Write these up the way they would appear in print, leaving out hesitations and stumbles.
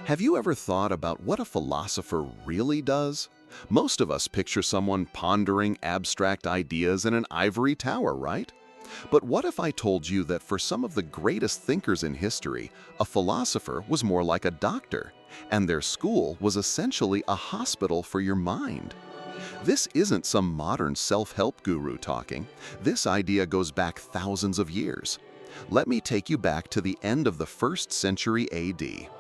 Have you ever thought about what a philosopher really does? Most of us picture someone pondering abstract ideas in an ivory tower, right? But what if I told you that for some of the greatest thinkers in history, a philosopher was more like a doctor, and their school was essentially a hospital for your mind? This isn't some modern self-help guru talking. This idea goes back thousands of years. Let me take you back to the end of the 1st century AD.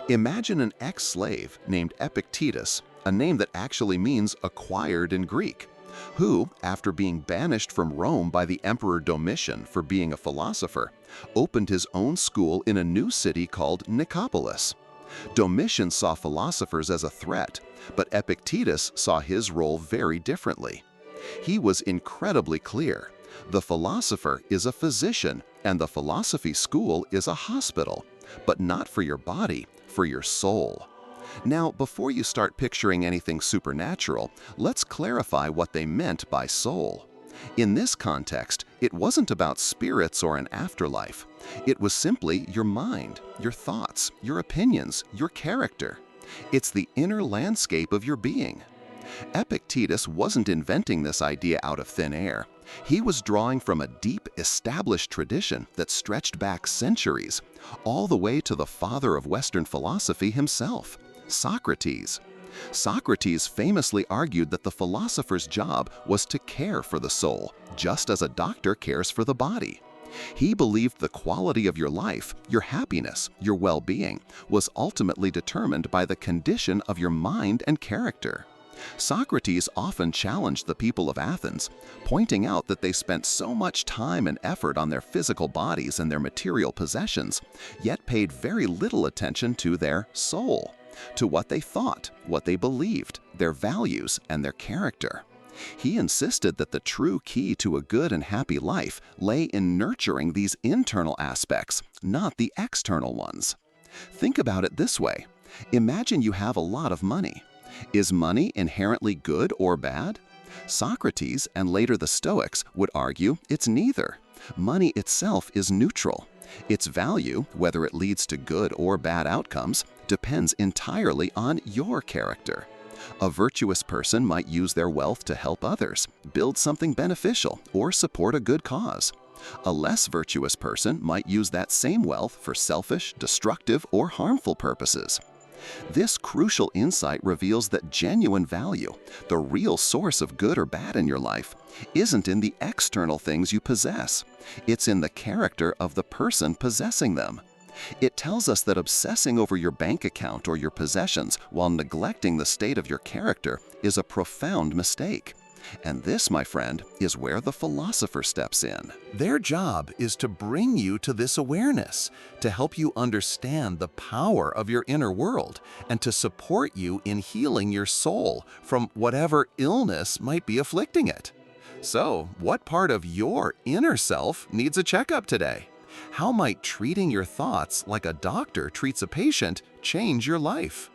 Imagine an ex-slave named Epictetus, a name that actually means acquired in Greek, who, after being banished from Rome by the Emperor Domitian for being a philosopher, opened his own school in a new city called Nicopolis. Domitian saw philosophers as a threat, but Epictetus saw his role very differently. He was incredibly clear. The philosopher is a physician, and the philosophy school is a hospital, but not for your body, for your soul. Now, before you start picturing anything supernatural, let's clarify what they meant by soul. In this context, it wasn't about spirits or an afterlife. It was simply your mind, your thoughts, your opinions, your character. It's the inner landscape of your being. Epictetus wasn't inventing this idea out of thin air. He was drawing from a deep, established tradition that stretched back centuries, all the way to the father of Western philosophy himself, Socrates. Socrates famously argued that the philosopher's job was to care for the soul, just as a doctor cares for the body. He believed the quality of your life, your happiness, your well-being, was ultimately determined by the condition of your mind and character. Socrates often challenged the people of Athens, pointing out that they spent so much time and effort on their physical bodies and their material possessions, yet paid very little attention to their soul, to what they thought, what they believed, their values, and their character. He insisted that the true key to a good and happy life lay in nurturing these internal aspects, not the external ones. Think about it this way. Imagine you have a lot of money. Is money inherently good or bad? Socrates and later the Stoics would argue it's neither. Money itself is neutral. Its value, whether it leads to good or bad outcomes, depends entirely on your character. A virtuous person might use their wealth to help others, build something beneficial, or support a good cause. A less virtuous person might use that same wealth for selfish, destructive, or harmful purposes. This crucial insight reveals that genuine value, the real source of good or bad in your life, isn't in the external things you possess. It's in the character of the person possessing them. It tells us that obsessing over your bank account or your possessions while neglecting the state of your character is a profound mistake. And this, my friend, is where the philosopher steps in. Their job is to bring you to this awareness, to help you understand the power of your inner world, and to support you in healing your soul from whatever illness might be afflicting it. So, what part of your inner self needs a checkup today? How might treating your thoughts like a doctor treats a patient change your life?